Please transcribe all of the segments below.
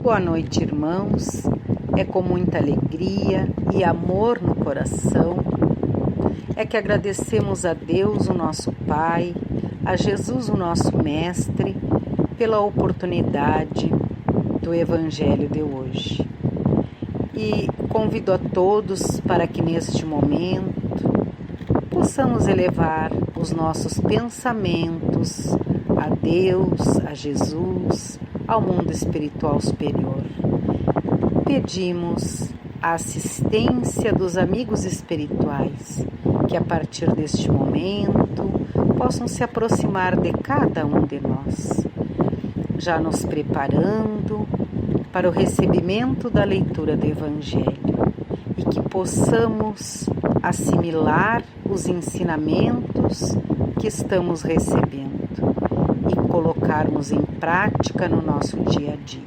Boa noite, irmãos. É com muita alegria e amor no coração que agradecemos a Deus, o nosso Pai, a Jesus, o nosso Mestre, pela oportunidade do Evangelho de hoje. E convido a todos para que neste momento possamos elevar os nossos pensamentos a Deus, a Jesus, ao mundo espiritual superior. Pedimos a assistência dos amigos espirituais que a partir deste momento possam se aproximar de cada um de nós, já nos preparando para o recebimento da leitura do Evangelho e que possamos assimilar os ensinamentos que estamos recebendo e colocarmos em prática no nosso dia a dia.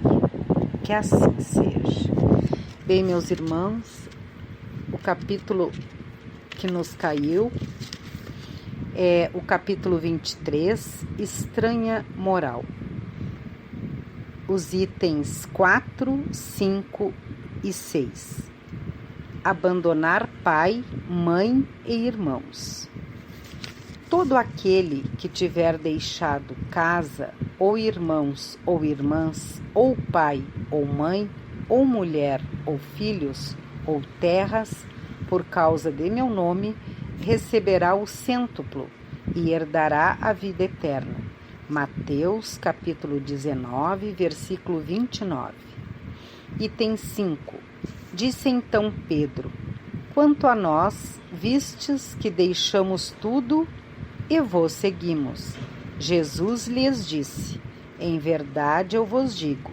Que assim seja. Bem, meus irmãos, o capítulo que nos caiu é o capítulo 23, Estranha Moral. Os itens 4, 5 e 6. Abandonar pai, mãe e irmãos. Todo aquele que tiver deixado casa, ou irmãos ou irmãs, ou pai ou mãe, ou mulher ou filhos, ou terras, por causa de meu nome, receberá o cêntuplo e herdará a vida eterna. Mateus, capítulo 19, versículo 29. Item 5. Disse então Pedro: quanto a nós, vistes que deixamos tudo e vos seguimos. Jesus lhes disse: em verdade eu vos digo,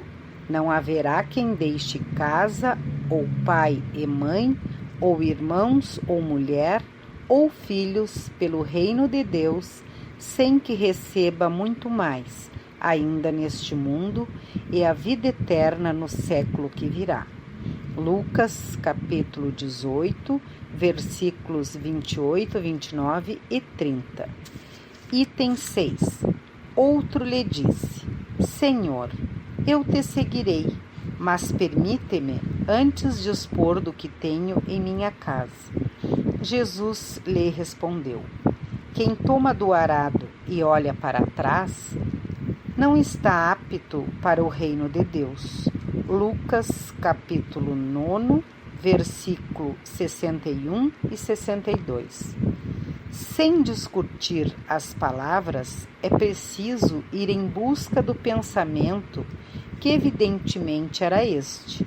não haverá quem deixe casa, ou pai e mãe, ou irmãos, ou mulher, ou filhos, pelo reino de Deus, sem que receba muito mais, ainda neste mundo, e a vida eterna no século que virá. Lucas, capítulo 18, versículos 28, 29 e 30. Item 6. Outro lhe disse: Senhor, eu te seguirei, mas permite-me antes dispor do que tenho em minha casa. Jesus lhe respondeu: quem toma do arado e olha para trás, não está apto para o reino de Deus. Lucas, capítulo 9, versículo 61 e 62. Sem discutir as palavras, é preciso ir em busca do pensamento, que evidentemente era este: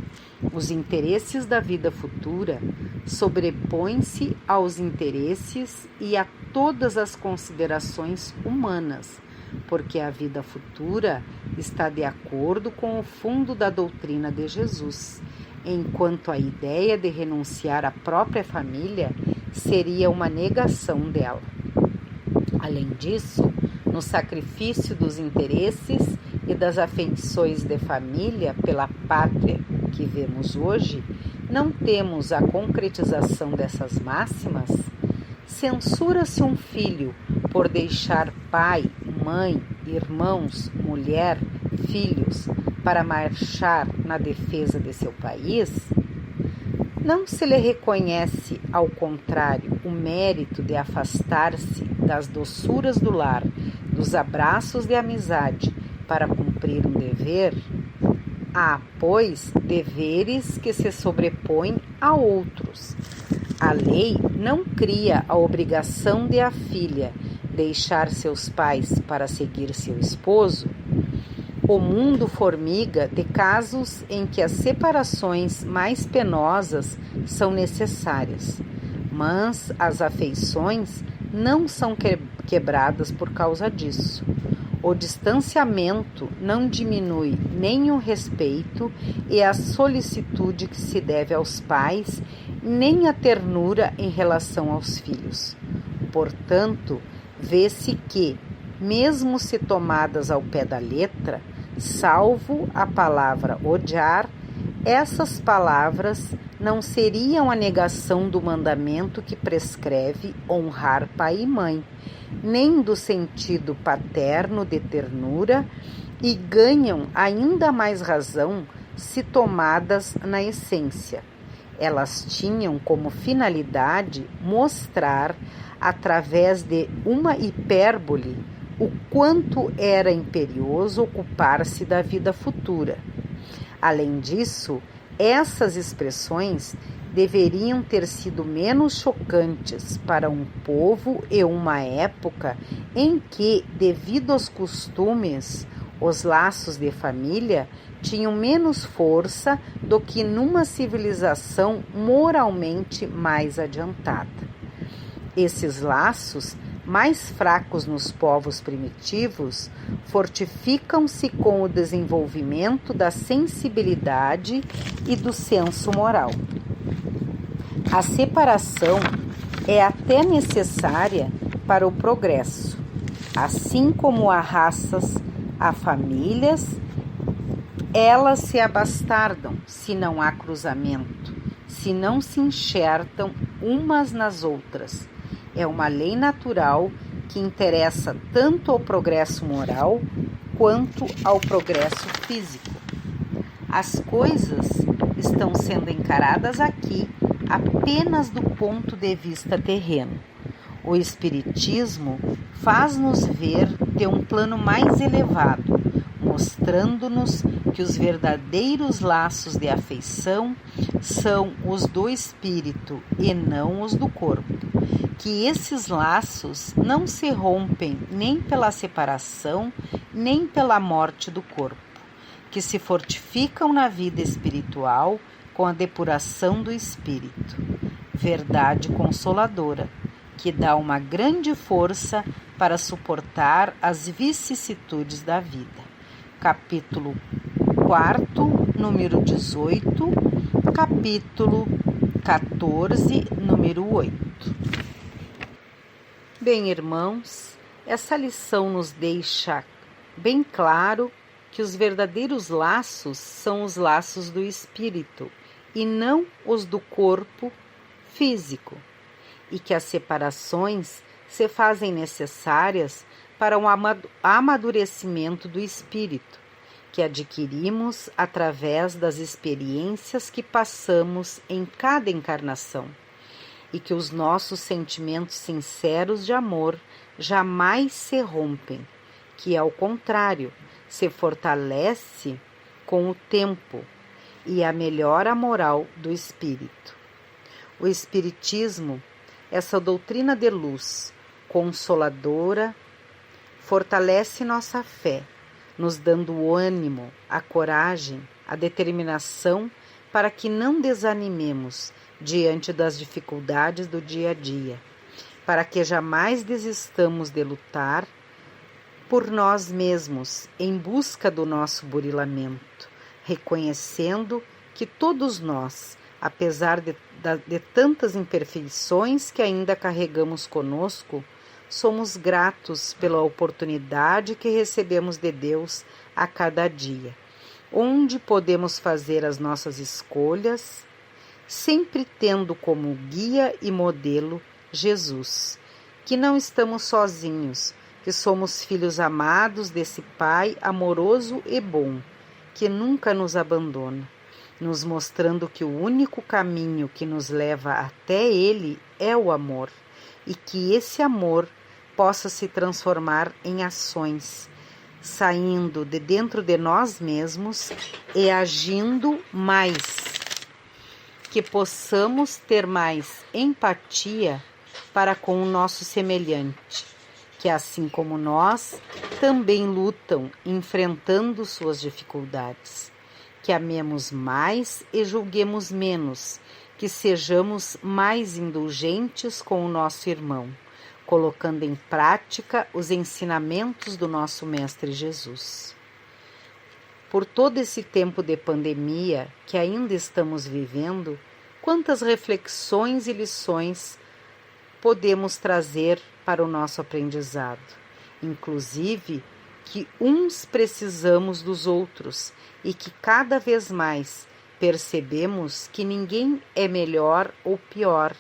os interesses da vida futura sobrepõem-se aos interesses e a todas as considerações humanas, porque a vida futura está de acordo com o fundo da doutrina de Jesus, enquanto a ideia de renunciar à própria família seria uma negação dela. Além disso, no sacrifício dos interesses e das afeições de família pela pátria que vemos hoje, não temos a concretização dessas máximas? Censura-se um filho por deixar pai, mãe, irmãos, mulher, filhos para marchar na defesa de seu país? Não se lhe reconhece, ao contrário, o mérito de afastar-se das doçuras do lar, dos abraços de amizade, para cumprir um dever? Há, pois, deveres que se sobrepõem a outros. A lei não cria a obrigação de a filha deixar seus pais para seguir seu esposo. O mundo formiga de casos em que as separações mais penosas são necessárias, mas as afeições não são quebradas por causa disso. O distanciamento não diminui nem o respeito e a solicitude que se deve aos pais, nem a ternura em relação aos filhos. Portanto, vê-se que, mesmo se tomadas ao pé da letra, salvo a palavra odiar, essas palavras não seriam a negação do mandamento que prescreve honrar pai e mãe, nem do sentido paterno de ternura, e ganham ainda mais razão se tomadas na essência. Elas tinham como finalidade mostrar, através de uma hipérbole, o quanto era imperioso ocupar-se da vida futura. Além disso, essas expressões deveriam ter sido menos chocantes para um povo e uma época em que, devido aos costumes, os laços de família tinham menos força do que numa civilização moralmente mais adiantada. Esses laços, mais fracos nos povos primitivos, fortificam-se com o desenvolvimento da sensibilidade e do senso moral. A separação é até necessária para o progresso, assim como há raças, há famílias, elas se abastardam se não há cruzamento, se não se enxertam umas nas outras. É uma lei natural que interessa tanto ao progresso moral quanto ao progresso físico. As coisas estão sendo encaradas aqui apenas do ponto de vista terreno. O Espiritismo faz-nos ver de um plano mais elevado, mostrando-nos que os verdadeiros laços de afeição são os do espírito e não os do corpo, que esses laços não se rompem nem pela separação, nem pela morte do corpo, que se fortificam na vida espiritual com a depuração do espírito. Verdade consoladora, que dá uma grande força para suportar as vicissitudes da vida. Capítulo 4, número 18, capítulo 14, número 8. Bem, irmãos, essa lição nos deixa bem claro que os verdadeiros laços são os laços do espírito e não os do corpo físico, e que as separações se fazem necessárias para um amadurecimento do espírito, que adquirimos através das experiências que passamos em cada encarnação, e que os nossos sentimentos sinceros de amor jamais se rompem, que, ao contrário, se fortalece com o tempo e a melhora moral do espírito. O Espiritismo, essa doutrina de luz consoladora, fortalece nossa fé, nos dando o ânimo, a coragem, a determinação para que não desanimemos diante das dificuldades do dia a dia, para que jamais desistamos de lutar por nós mesmos em busca do nosso burilamento, reconhecendo que todos nós, apesar de tantas imperfeições que ainda carregamos conosco, somos gratos pela oportunidade que recebemos de Deus a cada dia, onde podemos fazer as nossas escolhas, sempre tendo como guia e modelo Jesus, que não estamos sozinhos, que somos filhos amados desse Pai amoroso e bom, que nunca nos abandona, nos mostrando que o único caminho que nos leva até Ele é o amor, e que esse amor possa se transformar em ações, saindo de dentro de nós mesmos e agindo mais, que possamos ter mais empatia para com o nosso semelhante, que assim como nós, também lutam enfrentando suas dificuldades, que amemos mais e julguemos menos, que sejamos mais indulgentes com o nosso irmão, colocando em prática os ensinamentos do nosso Mestre Jesus. Por todo esse tempo de pandemia que ainda estamos vivendo, quantas reflexões e lições podemos trazer para o nosso aprendizado, inclusive que uns precisamos dos outros e que cada vez mais percebemos que ninguém é melhor ou pior,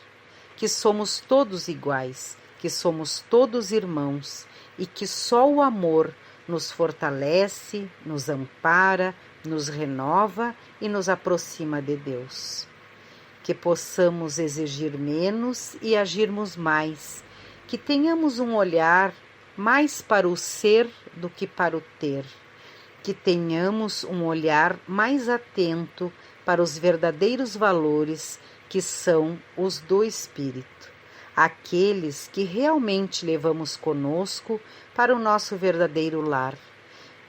que somos todos iguais, que somos todos irmãos e que só o amor nos fortalece, nos ampara, nos renova e nos aproxima de Deus. Que possamos exigir menos e agirmos mais, que tenhamos um olhar mais para o ser do que para o ter, que tenhamos um olhar mais atento para os verdadeiros valores que são os do Espírito, aqueles que realmente levamos conosco para o nosso verdadeiro lar,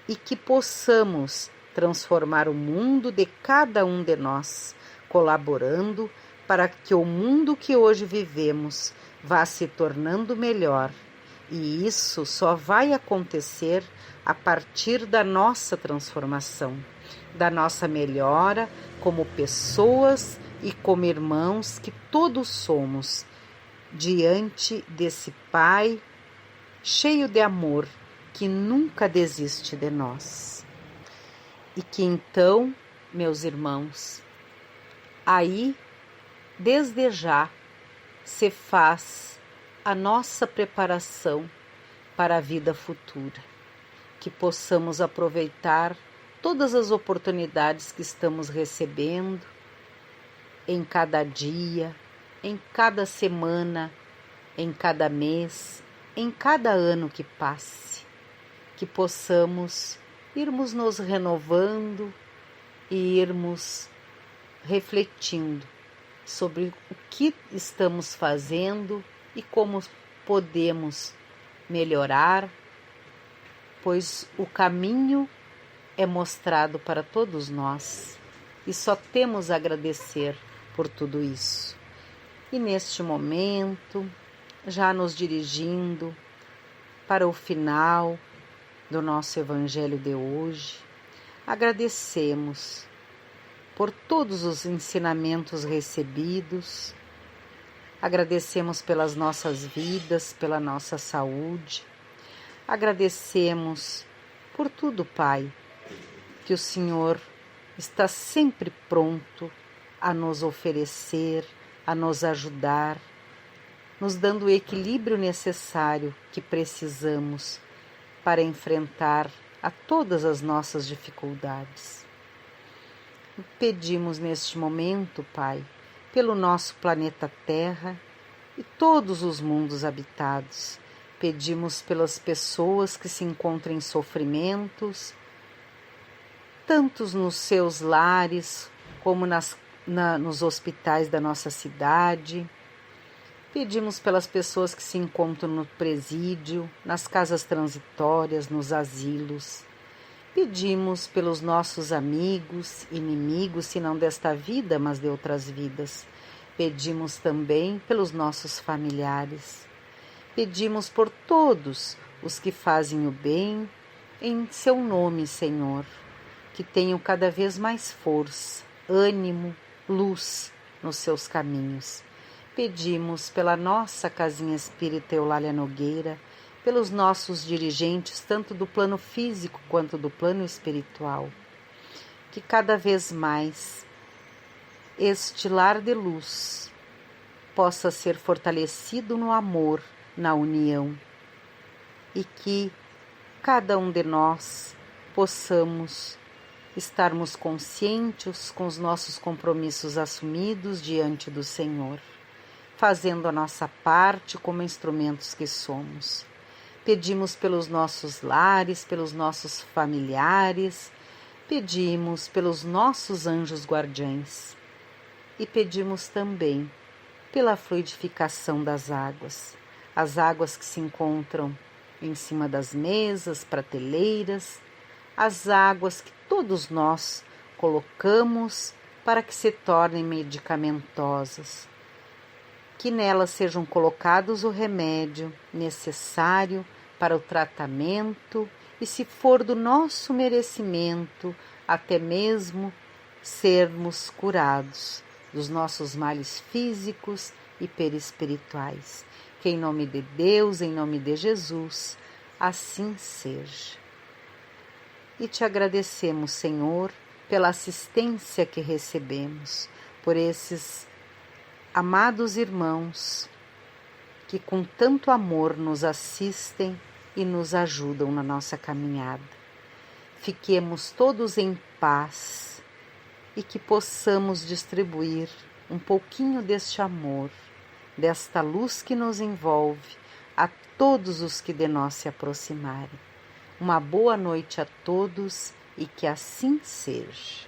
e que possamos transformar o mundo de cada um de nós, colaborando para que o mundo que hoje vivemos vá se tornando melhor. E isso só vai acontecer a partir da nossa transformação, da nossa melhora como pessoas e como irmãos que todos somos, diante desse Pai cheio de amor que nunca desiste de nós. E que então, meus irmãos, aí, desde já, se faz a nossa preparação para a vida futura, que possamos aproveitar todas as oportunidades que estamos recebendo em cada dia, em cada semana, em cada mês, em cada ano que passe, que possamos irmos nos renovando e irmos refletindo sobre o que estamos fazendo e como podemos melhorar, pois o caminho é mostrado para todos nós e só temos a agradecer por tudo isso. E neste momento, já nos dirigindo para o final do nosso Evangelho de hoje, agradecemos por todos os ensinamentos recebidos, agradecemos pelas nossas vidas, pela nossa saúde, agradecemos por tudo, Pai, que o Senhor está sempre pronto a nos oferecer, a nos ajudar, nos dando o equilíbrio necessário que precisamos para enfrentar a todas as nossas dificuldades. Pedimos neste momento, Pai, pelo nosso planeta Terra e todos os mundos habitados. Pedimos pelas pessoas que se encontram em sofrimentos, tantos nos seus lares como nos hospitais da nossa cidade. Pedimos pelas pessoas que se encontram no presídio, nas casas transitórias, nos asilos. Pedimos pelos nossos amigos, inimigos, se não desta vida, mas de outras vidas. Pedimos também pelos nossos familiares. Pedimos por todos os que fazem o bem em seu nome, Senhor, que tenham cada vez mais força, ânimo, luz nos seus caminhos. Pedimos pela nossa casinha espírita Eulália Nogueira, pelos nossos dirigentes, tanto do plano físico quanto do plano espiritual, que cada vez mais este lar de luz possa ser fortalecido no amor, na união, e que cada um de nós possamos estarmos conscientes com os nossos compromissos assumidos diante do Senhor, fazendo a nossa parte como instrumentos que somos. Pedimos pelos nossos lares, pelos nossos familiares, pedimos pelos nossos anjos guardiães e pedimos também pela fluidificação das águas, as águas que se encontram em cima das mesas, prateleiras, as águas que todos nós colocamos para que se tornem medicamentosas, que nelas sejam colocados o remédio necessário para o tratamento e, se for do nosso merecimento, até mesmo sermos curados dos nossos males físicos e perispirituais. Que em nome de Deus, em nome de Jesus, assim seja. E te agradecemos, Senhor, pela assistência que recebemos, por esses amados irmãos que com tanto amor nos assistem e nos ajudam na nossa caminhada. fiquemos todos em paz e que possamos distribuir um pouquinho deste amor, desta luz que nos envolve, a todos os que de nós se aproximarem. Uma boa noite a todos e que assim seja.